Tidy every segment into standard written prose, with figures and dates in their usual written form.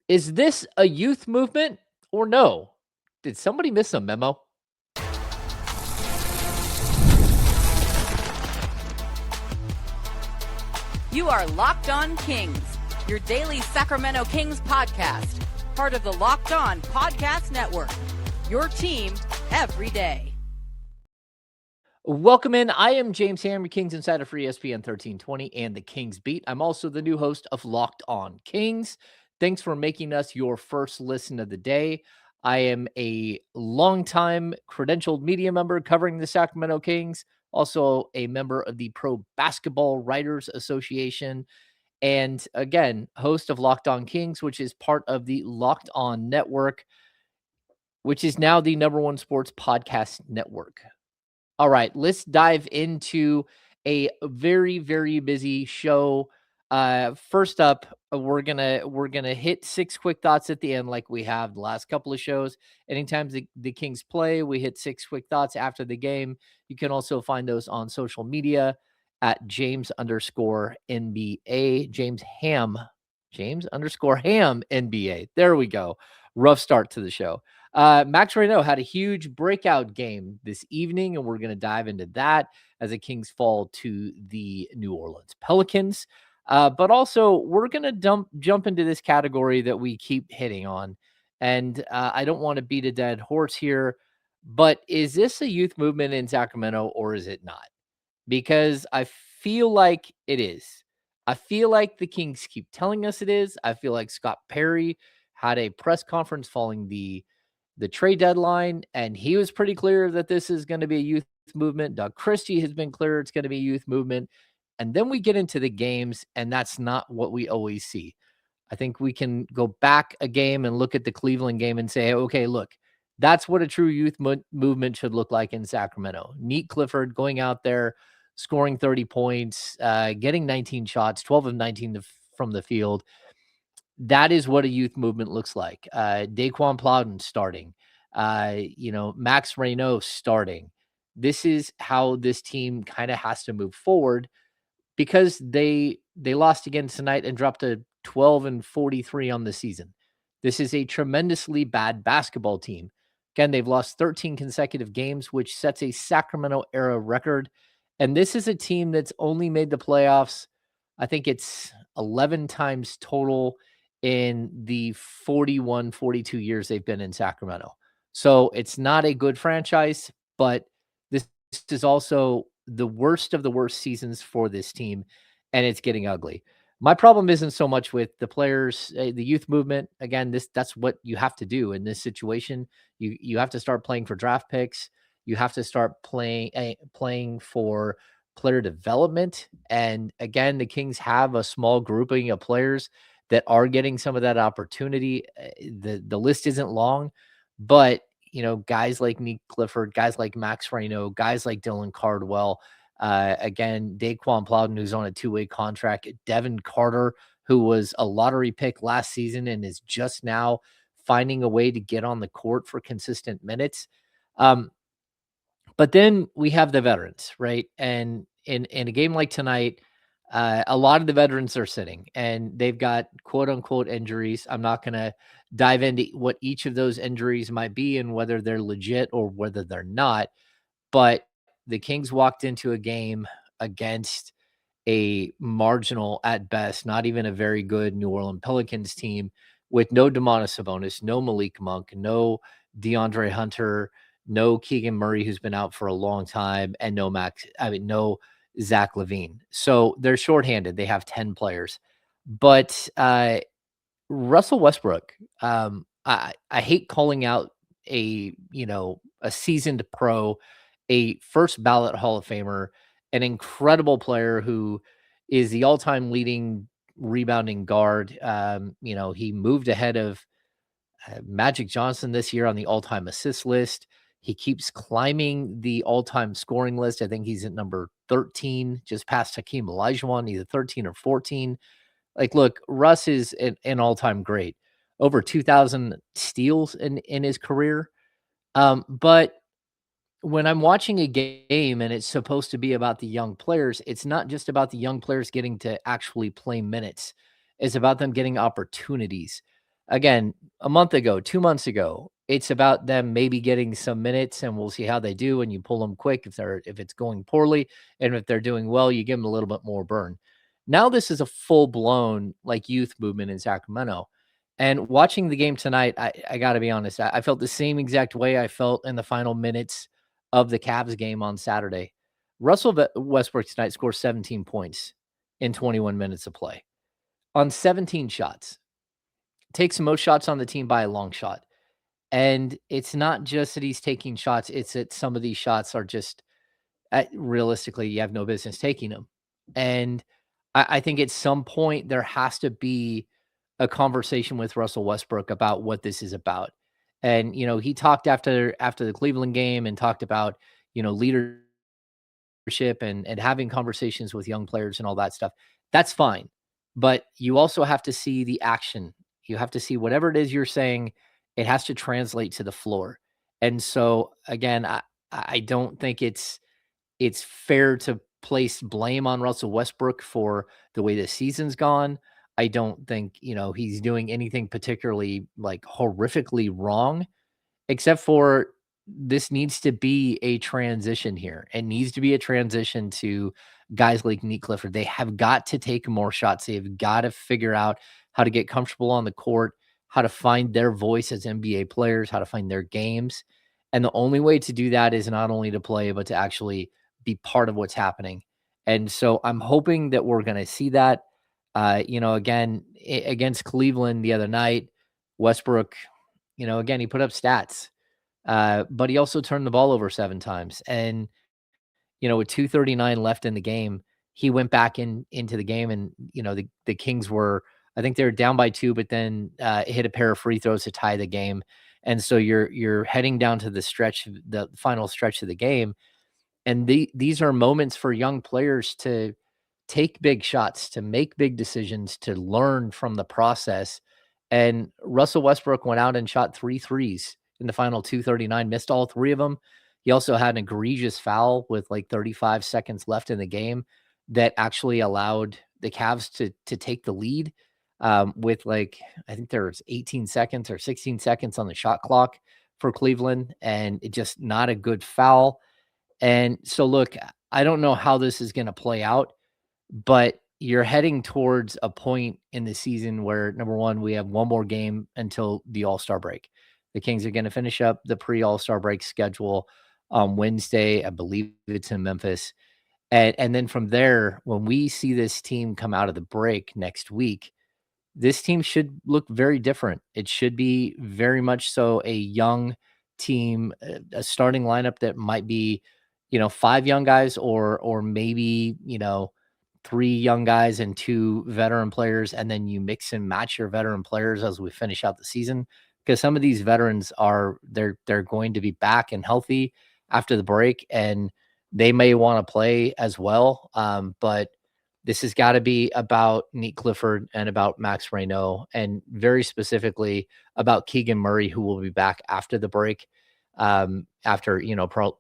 Is this a youth movement or no? Did somebody miss a memo? You are Locked On Kings, your daily Sacramento Kings podcast, part of the Locked On Podcast Network. Your team every day. Welcome in. I am James Hammer, Kings Insider for ESPN 1320 and the Kings Beat. I'm also the new host of Locked On Kings. Thanks for making us your first listen of the day. I am a longtime credentialed media member covering the Sacramento Kings, also a member of the Pro Basketball Writers Association, and again, host of Locked On Kings, which is part of the Locked On Network, which is now the number one sports podcast network. All right, let's dive into a very, very busy show. First up, we're gonna hit 6 quick thoughts at the end, like we have the last couple of shows. Anytime the Kings play, we hit 6 quick thoughts after the game. You can also find those on social media at James_NBA, James_Ham NBA. There we go. Rough start to the show. Max Reno had a huge breakout game this evening, and we're going to dive into that as the Kings fall to the New Orleans Pelicans. But also, we're going to jump into this category that we keep hitting on. And I don't want to beat a dead horse here, but is this a youth movement in Sacramento or is it not? Because I feel like it is. I feel like the Kings keep telling us it is. I feel like Scott Perry had a press conference following the trade deadline, and he was pretty clear that this is going to be a youth movement. Doug Christie has been clear it's going to be a youth movement. And then we get into the games, and that's not what we always see. I think we can go back a game and look at the Cleveland game and say, okay, look, that's what a true youth movement should look like in Sacramento. Neat Clifford going out there, scoring 30 points, getting 19 shots, 12 of 19 from the field. That is what a youth movement looks like. Daquan Plowden starting, Max Reno starting. This is how this team kind of has to move forward because they lost again tonight and dropped to 12-43 on the season. This is a tremendously bad basketball team. Again, they've lost 13 consecutive games, which sets a Sacramento era record. And this is a team that's only made the playoffs, I think it's 11 times total in the 41, 42 years they've been in Sacramento. So it's not a good franchise, but this is also the worst of the worst seasons for this team, and it's getting ugly. My problem isn't so much with the players, the youth movement. Again, that's what you have to do in this situation. You have to start playing for draft picks. You have to start playing for player development. And again, the Kings have a small grouping of players that are getting some of that opportunity. The list isn't long, but guys like Neat Clifford, guys like Max Reno, guys like Dylan Cardwell, again, Daquan Plowden, who's on a 2-way contract, Devin Carter, who was a lottery pick last season and is just now finding a way to get on the court for consistent minutes. But then we have the veterans, right? And in a game like tonight, a lot of the veterans are sitting and they've got quote unquote injuries. I'm not going to dive into what each of those injuries might be and whether they're legit or whether they're not. But the Kings walked into a game against a marginal at best, not even a very good New Orleans Pelicans team with no Domantas Sabonis, no Malik Monk, no DeAndre Hunter, no Keegan Murray, who's been out for a long time, and no Zach LaVine. So they're shorthanded. They have 10 players. But Russell Westbrook, I hate calling out a seasoned pro, a first ballot Hall of Famer, an incredible player who is the all-time leading rebounding guard. He moved ahead of Magic Johnson this year on the all-time assist list. He keeps climbing the all-time scoring list. I think he's at number 13, just past Hakeem Olajuwon, either 13 or 14. Like, look, Russ is an all-time great. Over 2,000 steals in his career. But when I'm watching a game and it's supposed to be about the young players, it's not just about the young players getting to actually play minutes. It's about them getting opportunities. again, a month ago, 2 months ago, it's about them maybe getting some minutes, and we'll see how they do, and you pull them quick if it's going poorly, and if they're doing well, you give them a little bit more burn. Now this is a full-blown, like, youth movement in Sacramento, and watching the game tonight, I gotta be honest, I felt the same exact way I felt in the final minutes of the Cavs game on Saturday. Westbrook tonight scored 17 points in 21 minutes of play on 17 shots. Takes the most shots on the team by a long shot. And it's not just that he's taking shots, it's that some of these shots are just realistically, you have no business taking them. And I think at some point there has to be a conversation with Russell Westbrook about what this is about. And he talked after the Cleveland game and talked about leadership and having conversations with young players and all that stuff. That's fine. But you also have to see the action. You have to see whatever it is you're saying, it has to translate to the floor. And so again, I don't think it's fair to place blame on Russell Westbrook for the way the season's gone. I don't think, he's doing anything particularly like horrifically wrong. Except for this needs to be a transition here. It needs to be a transition to guys like Neat Clifford. They have got to take more shots. They've got to figure out how to get comfortable on the court, how to find their voice as NBA players, how to find their games. And the only way to do that is not only to play, but to actually be part of what's happening. And so I'm hoping that we're going to see that. Again, against Cleveland the other night, Westbrook, again, he put up stats, but he also turned the ball over 7 times. And, with 2:39 left in the game, he went back into the game and, the Kings were, I think they were down by 2, but then hit a pair of free throws to tie the game. And so you're heading down to the final stretch of the game. And these are moments for young players to take big shots, to make big decisions, to learn from the process. And Russell Westbrook went out and shot 3 threes in the final 2:39, missed all 3 of them. He also had an egregious foul with like 35 seconds left in the game that actually allowed the Cavs to take the lead with like, I think there was 18 seconds or 16 seconds on the shot clock for Cleveland, and it just not a good foul. And so, look, I don't know how this is going to play out, but you're heading towards a point in the season where, number one, we have one more game until the All-Star break. The Kings are going to finish up the pre-All-Star break schedule on Wednesday. I believe it's in Memphis. And then from there, when we see this team come out of the break next week, this team should look very different. It should be very much so a young team, a starting lineup that might be, 5 young guys or maybe, 3 young guys and 2 veteran players, and then you mix and match your veteran players as we finish out the season. Because some of these veterans they're going to be back and healthy after the break, and they may want to play as well. But this has got to be about Neat Clifford and about Max Reno, and very specifically about Keegan Murray, who will be back after the break, after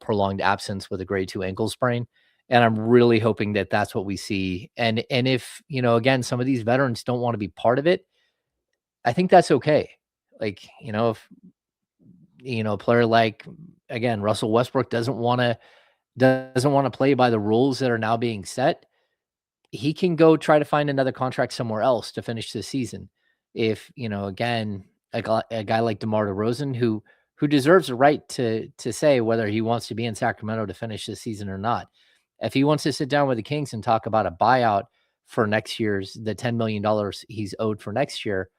prolonged absence with a grade 2 ankle sprain. And I'm really hoping that that's what we see. And if again, some of these veterans don't want to be part of it, I think that's okay. Like if a player like, again, Russell Westbrook doesn't want to play by the rules that are now being set, he can go try to find another contract somewhere else to finish the season. If, again, a guy like DeMar DeRozan, who deserves the right to say whether he wants to be in Sacramento to finish the season or not. If he wants to sit down with the Kings and talk about a buyout for next year's, the $10 million he's owed for next year,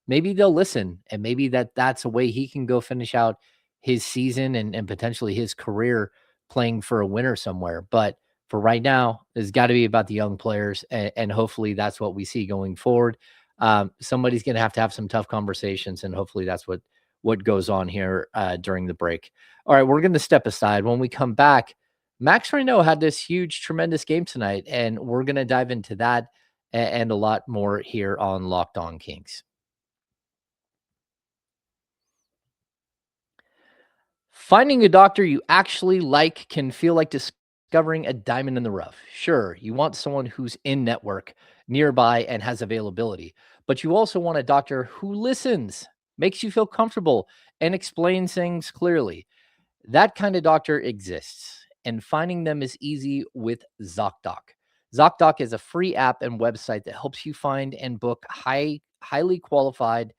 maybe they'll listen, and maybe that's a way he can go finish out his season and potentially his career playing for a winner somewhere. But for right now, it's got to be about the young players, and hopefully that's what we see going forward. Somebody's going to have some tough conversations, and hopefully that's what goes on here during the break. All right, we're going to step aside. When we come back, Max Reno had this huge, tremendous game tonight, and we're going to dive into that and a lot more here on Locked On Kings. Finding a doctor you actually like can feel like discovering a diamond in the rough. Sure, you want someone who's in network, nearby, and has availability. but you also want a doctor who listens, makes you feel comfortable, and explains things clearly. That kind of doctor exists, and finding them is easy with ZocDoc. ZocDoc is a free app and website that helps you find and book highly qualified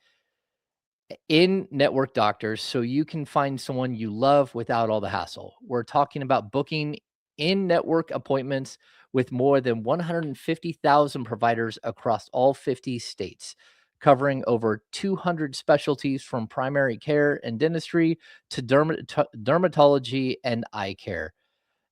in network doctors so you can find someone you love without all the hassle. We're talking about booking in network appointments with more than 150,000 providers across all 50 states, covering over 200 specialties from primary care and dentistry to dermatology and eye care.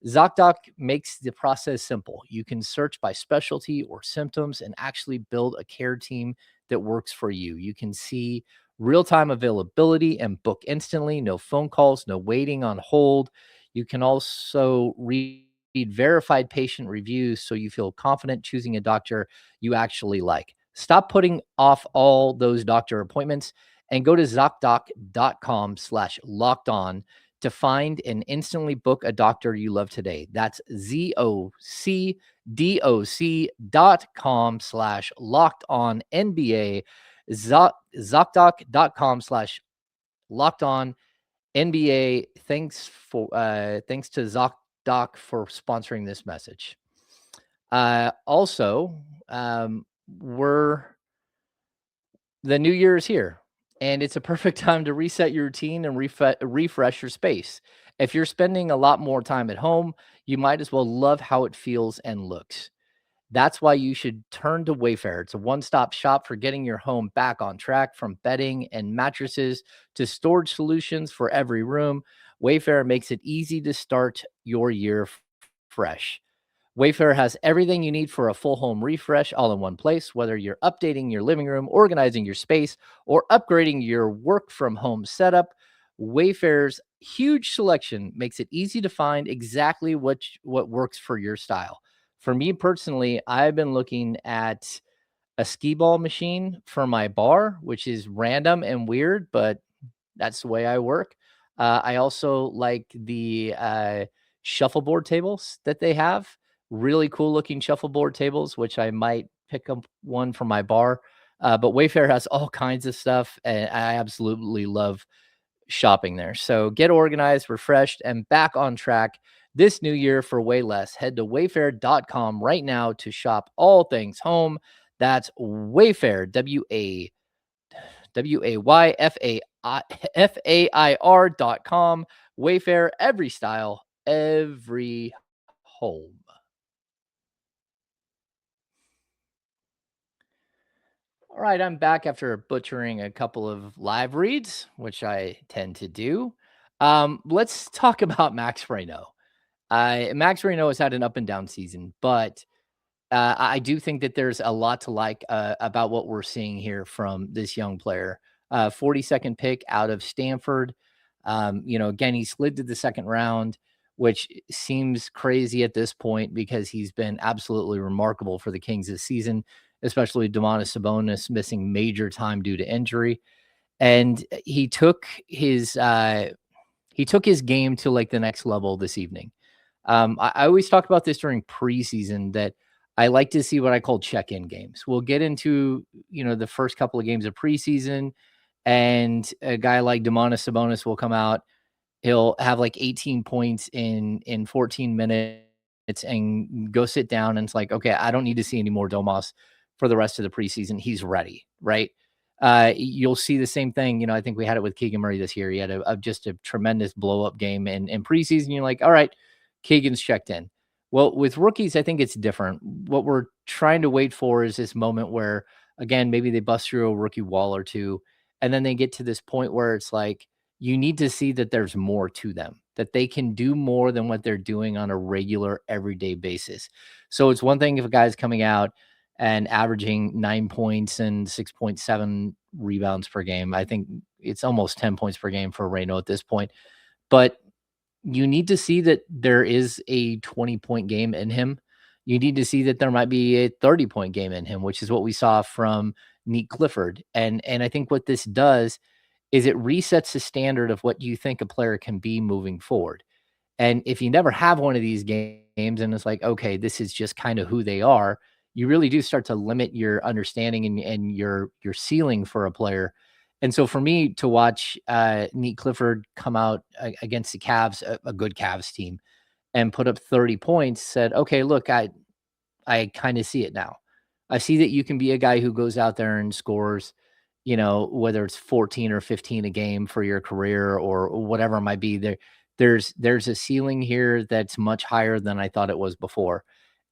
ZocDoc makes the process simple. You can search by specialty or symptoms and actually build a care team that works for you. You can see real time availability and book instantly, no phone calls, no waiting on hold. You can also read verified patient reviews so you feel confident choosing a doctor you actually like. Stop putting off all those doctor appointments and go to ZocDoc.com/locked on to find and instantly book a doctor you love today. That's ZocDoc.com/locked on NBA. ZocDoc.com/locked on NBA. Thanks to ZocDoc for sponsoring this message. Also, we're the new year is here, and it's a perfect time to reset your routine and refresh your space. If you're spending a lot more time at home, you might as well love how it feels and looks. That's why you should turn to Wayfair. It's a one stop shop for getting your home back on track, from bedding and mattresses to storage solutions for every room. Wayfair makes it easy to start your year fresh. Wayfair has everything you need for a full home refresh all in one place, whether you're updating your living room, organizing your space, or upgrading your work from home setup. Wayfair's huge selection makes it easy to find exactly what works for your style. For me personally, I've been looking at a skee ball machine for my bar, which is random and weird, but that's the way I work. I also like the shuffleboard tables that they have. Really cool looking shuffleboard tables, which I might pick up one for my bar. But Wayfair has all kinds of stuff, and I absolutely love shopping there. So get organized, refreshed, and back on track this new year for way less. Head to wayfair.com right now to shop all things home. That's Wayfair, WAYFAIR.com. Wayfair, every style, every home. All right, I'm back after butchering a couple of live reads, which I tend to do. Let's talk about Max Reno. Max Reno has had an up and down season, but I do think that there's a lot to like about what we're seeing here from this young player. 42nd pick out of Stanford. Again, he slid to the second round, which seems crazy at this point because he's been absolutely remarkable for the Kings this season, especially Domantas Sabonis missing major time due to injury. And he took his game to like the next level this evening. I always talk about this during preseason that I like to see what I call check-in games. We'll get into, the first couple of games of preseason, and a guy like Domantas Sabonis will come out. He'll have like 18 points in 14 minutes and go sit down. And it's like, okay, I don't need to see any more Domas for the rest of the preseason. He's ready, right? You'll see the same thing. I think we had it with Keegan Murray this year. He had just a tremendous blow up game in preseason. You're like, all right, Keegan's checked in. Well, with rookies, I think it's different. What we're trying to wait for is this moment where, again, maybe they bust through a rookie wall or two, and then they get to this point where it's like, you need to see that there's more to them, that they can do more than what they're doing on a regular, everyday basis. So it's one thing if a guy's coming out and averaging 9 points and 6.7 rebounds per game. I think it's almost 10 points per game for Reno at this point. But you need to see that there is a 20-point game in him. You need to see that there might be a 30-point game in him, which is what we saw from Neat Clifford. And I think what this does is it resets the standard of what you think a player can be moving forward. And if you never have one of these games and it's like, okay, this is just kind of who they are, you really do start to limit your understanding and your ceiling for a player. And so for me to watch Neat Clifford come out against the Cavs, a good Cavs team, and put up 30 points, said, okay, look, I kind of see it now. I see that you can be a guy who goes out there and scores, whether it's 14 or 15 a game for your career or whatever it might be. There's a ceiling here that's much higher than I thought it was before.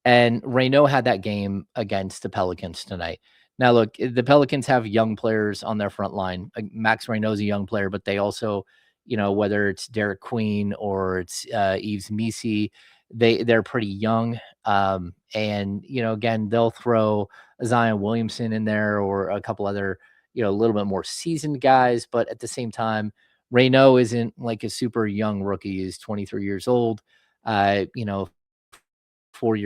And Reno had that game against the Pelicans tonight. Now, look, the Pelicans have young players on their front line. Max Reno's a young player, but they also, whether it's Derek Queen or it's Yves Misi, they're pretty young. And, again, they'll throw Zion Williamson in there or a couple other, a little bit more seasoned guys. But at the same time, Reno isn't like a super young rookie. He's 23 years old. 4-year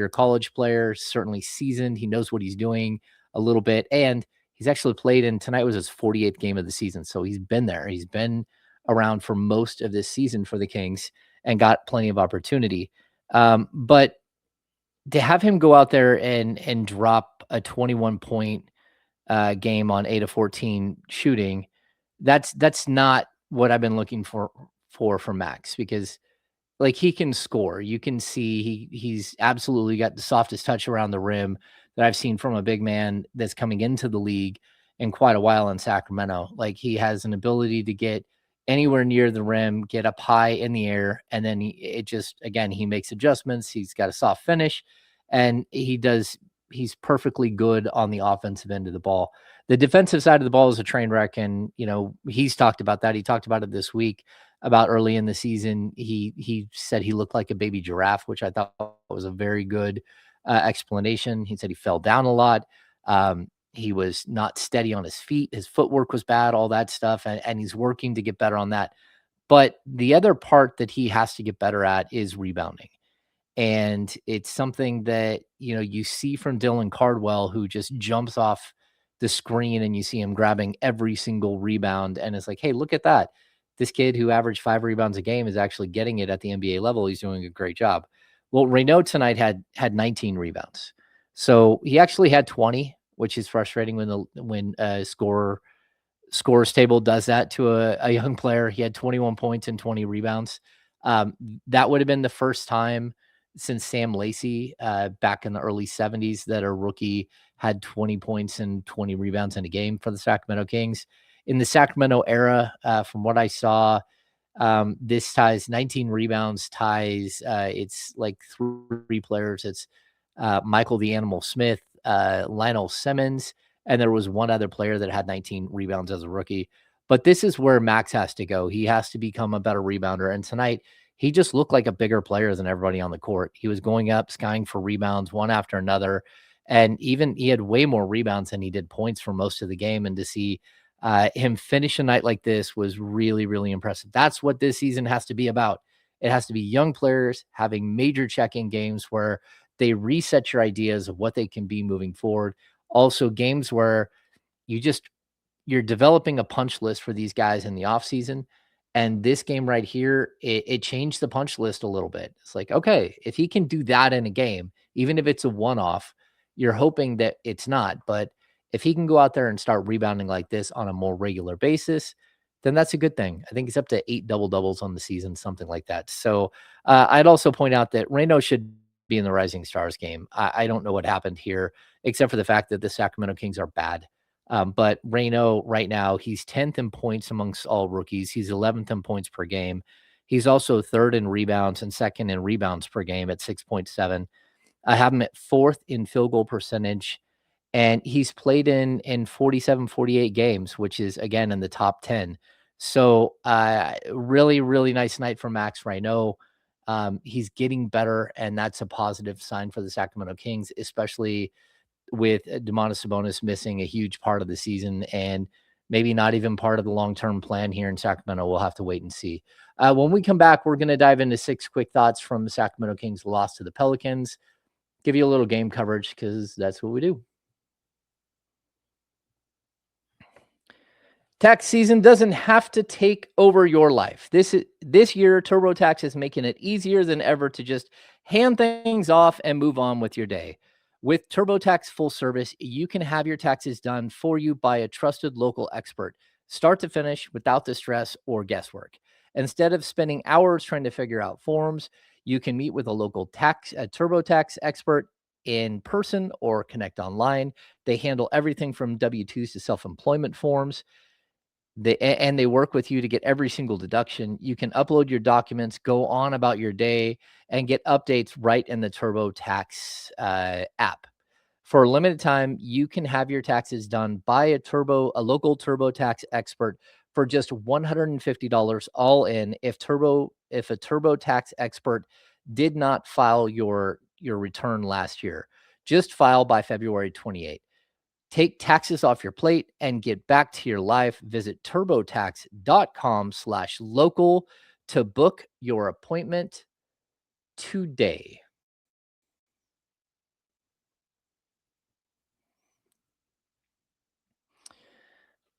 college player, certainly seasoned. He knows what he's doing a little bit. And he's actually played in, tonight was his 48th game of the season. So he's been there. He's been around for most of this season for the Kings and got plenty of opportunity. But to have him go out there and drop a 21-point game on 8 of 14 shooting, that's not what I've been looking for Max, because like he can score. You can see he's absolutely got the softest touch around the rim that I've seen from a big man that's coming into the league in quite a while in Sacramento. Like he has an ability to get anywhere near the rim, get up high in the air, and then he makes adjustments. He's got a soft finish, and he's perfectly good on the offensive end of the ball. The defensive side of the ball is a train wreck, and he's talked about that. He talked about it this week about early in the season. He said he looked like a baby giraffe, which I thought was a very good explanation. He said he fell down a lot. He was not steady on his feet. His footwork was bad, all that stuff. And he's working to get better on that. But the other part that he has to get better at is rebounding. And it's something that, you see from Dylan Cardwell, who just jumps off the screen and you see him grabbing every single rebound. And it's like, hey, look at that. This kid who averaged 5 rebounds a game is actually getting it at the NBA level. He's doing a great job. Well, Reno tonight had 19 rebounds. So he actually had 20, which is frustrating when scores table does that to a young player. He had 21 points and 20 rebounds. That would have been the first time since Sam Lacey back in the early 70s that a rookie had 20 points and 20 rebounds in a game for the Sacramento Kings. In the Sacramento era, from what I saw, this ties 19 rebounds ties. It's like 3 players. It's Michael the Animal Smith, Lionel Simmons, and there was one other player that had 19 rebounds as a rookie. But this is where Max has to go. He has to become a better rebounder. And tonight, he just looked like a bigger player than everybody on the court. He was going up, skying for rebounds one after another. And even he had way more rebounds than he did points for most of the game. And to see him finish a night like this was really, really impressive. That's what this season has to be about. It has to be young players having major check-in games where they reset your ideas of what they can be moving forward. Also, games where you're developing a punch list for these guys in the offseason. And this game right here, it changed the punch list a little bit. It's like, okay, if he can do that in a game, even if it's a one-off, you're hoping that it's not. But if he can go out there and start rebounding like this on a more regular basis, then that's a good thing. I think he's up to 8 double-doubles on the season, something like that. So I'd also point out that Reno should be in the Rising Stars game. I don't know what happened here, except for the fact that the Sacramento Kings are bad. But Reno right now, he's 10th in points amongst all rookies. He's 11th in points per game. He's also 3rd in rebounds and 2nd in rebounds per game at 6.7. I have him at 4th in field goal percentage, and he's played in 47, 48 games, which is, again, in the top 10. So really, really nice night for Max Reno. He's getting better, and that's a positive sign for the Sacramento Kings, especially with Domantas Sabonis missing a huge part of the season and maybe not even part of the long-term plan here in Sacramento. We'll have to wait and see. When we come back, we're going to dive into 6 quick thoughts from the Sacramento Kings' loss to the Pelicans. Give you a little game coverage because that's what we do. Tax season doesn't have to take over your life. This year, TurboTax is making it easier than ever to just hand things off and move on with your day. With TurboTax full service, you can have your taxes done for you by a trusted local expert, start to finish without the stress or guesswork. Instead of spending hours trying to figure out forms, you can meet with a local TurboTax expert in person or connect online. They handle everything from W-2s to self-employment forms. They work with you to get every single deduction. You can upload your documents, go on about your day, and get updates right in the TurboTax app. For a limited time, you can have your taxes done by a local TurboTax expert for just $150 all in. If a TurboTax expert did not file your return last year, just file by February 28th. Take taxes off your plate and get back to your life. Visit turbotax.com/local to book your appointment today.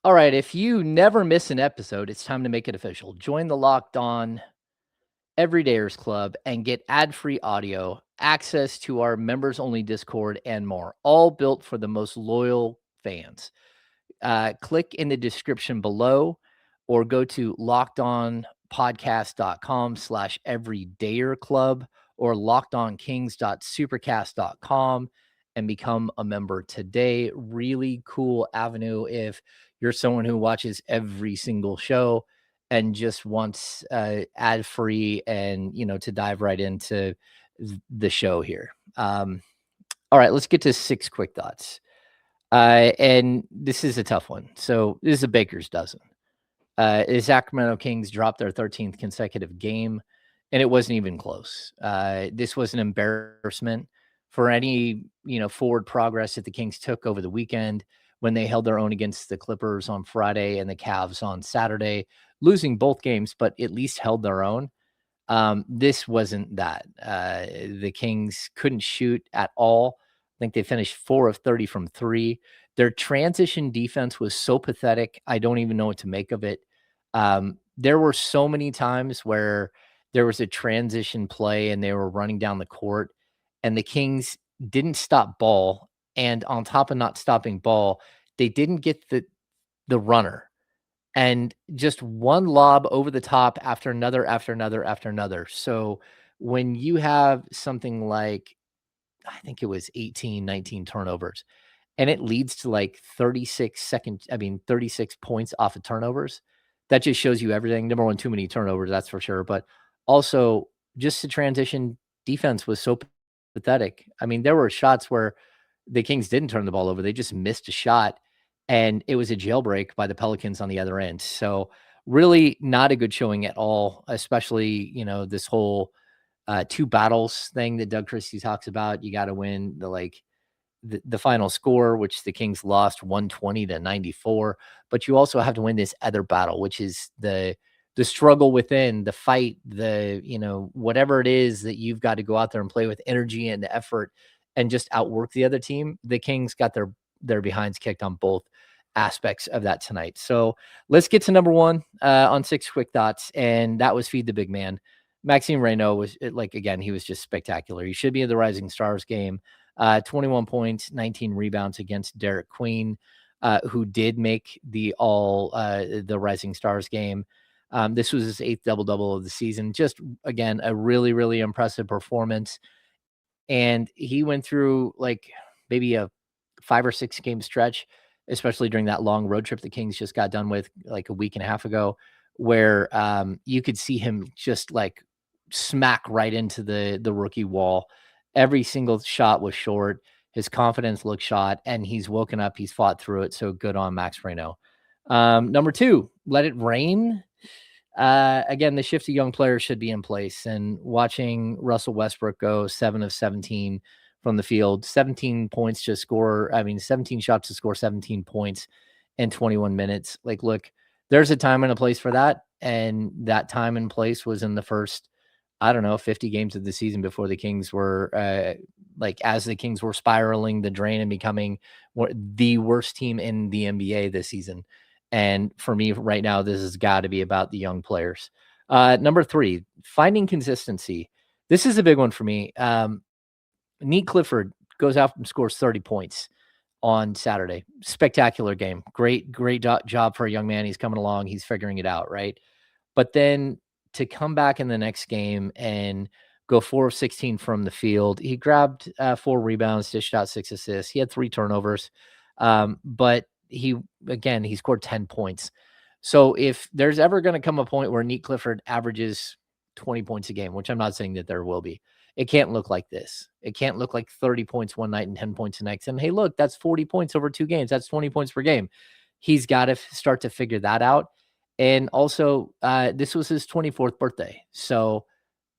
All right, if you never miss an episode, it's time to make it official. Join the Locked On Everydayers Club and get ad-free audio, access to our members-only Discord, and more, all built for the most loyal fans. Click in the description below or go to lockedonpodcast.com/everydayerclub or lockedonkings.supercast.com and become a member today. Really cool avenue if you're someone who watches every single show and just wants ad free and to dive right into the show here. All right, let's get to 6 quick thoughts. And this is a tough one. So this is a baker's dozen. The Sacramento Kings dropped their 13th consecutive game, and it wasn't even close. This was an embarrassment for any forward progress that the Kings took over the weekend when they held their own against the Clippers on Friday and the Cavs on Saturday, losing both games, but at least held their own. This wasn't that. The Kings couldn't shoot at all. I think they finished 4 of 30 from 3. Their transition defense was so pathetic. I don't even know what to make of it. There were so many times where there was a transition play and they were running down the court and the Kings didn't stop ball. And on top of not stopping ball, they didn't get the runner. And just one lob over the top after another, after another, after another. So when you have something like, I think it was 18, 19 turnovers, and it leads to like 36 points off of turnovers, that just shows you everything. Number one, too many turnovers, that's for sure. But also just the transition defense was so pathetic. I mean, there were shots where the Kings didn't turn the ball over. They just missed a shot, and it was a jailbreak by the Pelicans on the other end. So really not a good showing at all, especially, this whole 2 battles thing that Doug Christie talks about. You got to win the final score, which the Kings lost 120-94, but you also have to win this other battle, which is the struggle within the fight, whatever it is that you've got to go out there and play with energy and effort and just outwork the other team. The Kings got their behinds kicked on both aspects of that tonight. So let's get to number 1 on 6 quick thoughts, and that was feed the big man. Maxime Reno was again, he was just spectacular. He should be in the Rising Stars game. 21 points, 19 rebounds against Derek Queen, who did make the Rising Stars game. This was his 8th double-double of the season. Just, again, a really, really impressive performance. And he went through maybe a 5 or 6 game stretch, especially during that long road trip the Kings just got done with a week and a half ago, where you could see him just smack right into the rookie wall. Every single shot was short. His confidence looked shot, and he's woken up. He's fought through it. So good on Max Reno. Number 2, let it rain. Again, the shift of young players should be in place, and watching Russell Westbrook go 7 of 17 from the field, 17 shots to score 17 points in 21 minutes. Look, there's a time and a place for that. And that time and place was in the first, 50 games of the season before the Kings were as the Kings were spiraling the drain and becoming the worst team in the NBA this season. And for me right now, this has got to be about the young players. Number 3, finding consistency. This is a big one for me. Neat Clifford goes out and scores 30 points on Saturday. Spectacular game. Great job for a young man. He's coming along. He's figuring it out, right? But then to come back in the next game and go 4 of 16 from the field, he grabbed 4 rebounds, dished out 6 assists. He had 3 turnovers, but he scored 10 points. So if there's ever going to come a point where Neat Clifford averages 20 points a game, which I'm not saying that there will be, it can't look like this. It can't look like 30 points one night and 10 points the next. And hey, look, that's 40 points over 2 games. That's 20 points per game. He's got to start to figure that out. And also, this was his 24th birthday. So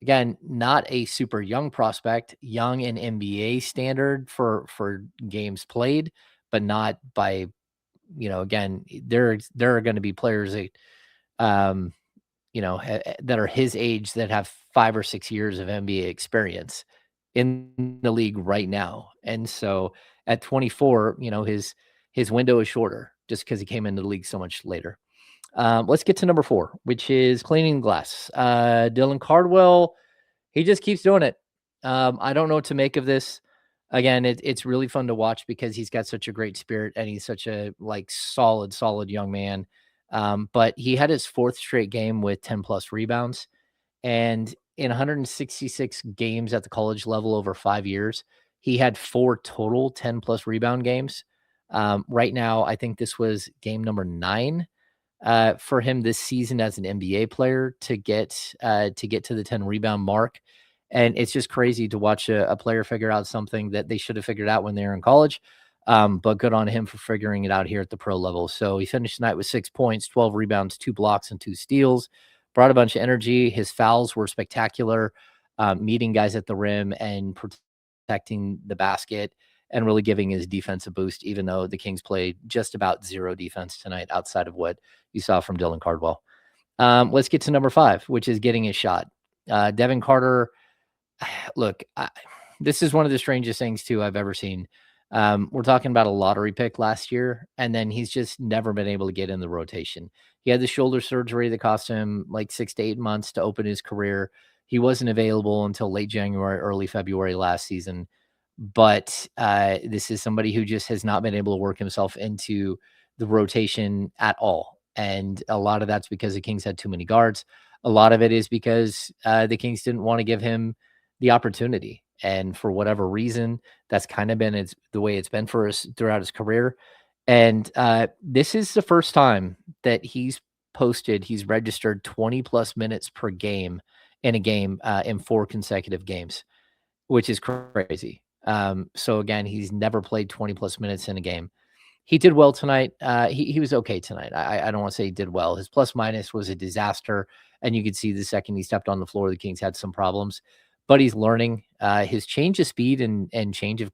again, not a super young prospect, young in NBA standard for games played, but not by, again, there are going to be players that, that are his age that have 5 or 6 years of NBA experience in the league right now. And so at 24, his window is shorter just because he came into the league so much later. Let's get to number 4, which is cleaning glass. Dylan Cardwell, he just keeps doing it. I don't know what to make of this. Again, it's really fun to watch because he's got such a great spirit and he's such a solid young man. But he had his 4th straight game with 10 plus rebounds, and in 166 games at the college level over 5 years, he had 4 total 10 plus rebound games. Right now, I think this was game number 9 for him this season as an NBA player to get to the 10 rebound mark. And it's just crazy to watch a player figure out something that they should have figured out when they were in college. But good on him for figuring it out here at the pro level. So he finished the night with 6 points, 12 rebounds, 2 blocks, and 2 steals. Brought a bunch of energy. His fouls were spectacular, meeting guys at the rim and protecting the basket and really giving his defense a boost, even though the Kings played just about 0 defense tonight outside of what you saw from Dylan Cardwell. Let's get to number 5, which is getting his shot. Devin Carter, look, this is one of the strangest things, too, I've ever seen. We're talking about a lottery pick last year, and then he's just never been able to get in the rotation. He had the shoulder surgery that cost him like 6 to 8 months to open his career. He wasn't available until late January, early February last season. But this is somebody who just has not been able to work himself into the rotation at all. And a lot of that's because the Kings had too many guards. A lot of it is because the Kings didn't want to give him the opportunity. And for whatever reason, that's kind of been the way it's been for us throughout his career. And this is the first time that he's registered 20 plus minutes per game in a game in 4 consecutive games, which is crazy. So again, he's never played 20 plus minutes in a game. He did well tonight. He was okay tonight. I don't want to say he did well. His plus minus was a disaster. And you could see the second he stepped on the floor, the Kings had some problems, but he's learning. His change of speed and change of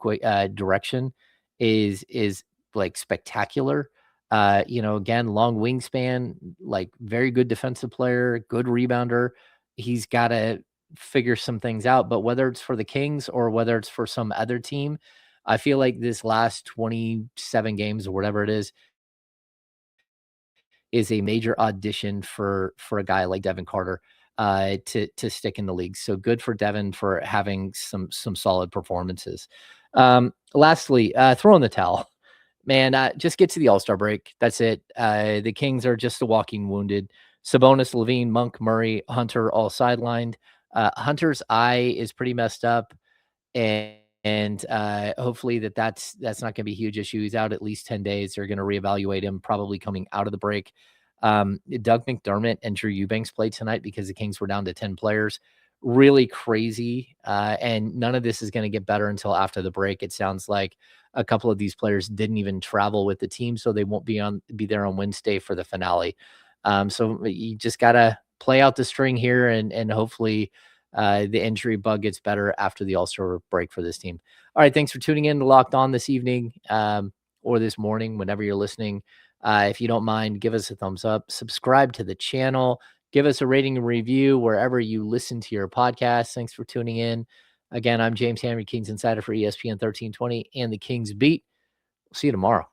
direction is like spectacular. Again, long wingspan, like very good defensive player, good rebounder. He's got to figure some things out, but whether it's for the Kings or whether it's for some other team, I feel like this last 27 games or whatever it is a major audition for a guy like Devin Carter to stick in the league. So good for Devin for having some solid performances. Lastly, throw in the towel. Man, just get to the All-Star break. That's it. The Kings are just a walking wounded. Sabonis, Levine, Monk, Murray, Hunter all sidelined. Hunter's eye is pretty messed up, and hopefully that's not going to be a huge issue. He's out at least 10 days. They're going to reevaluate him probably coming out of the break. Doug McDermott and Drew Eubanks played tonight because the Kings were down to 10 players. Really crazy. And none of this is going to get better until after the break. It sounds like a couple of these players didn't even travel with the team, so they won't be there on Wednesday for the finale. So you just got to play out the string here and hopefully the injury bug gets better after the All-Star break for this team. All right. Thanks for tuning in to Locked On this evening or this morning, whenever you're listening. If you don't mind, give us a thumbs up, subscribe to the channel, give us a rating and review wherever you listen to your podcast. Thanks for tuning in. Again, I'm James Hammer, Kings Insider for ESPN 1320 and the Kings Beat. We'll see you tomorrow.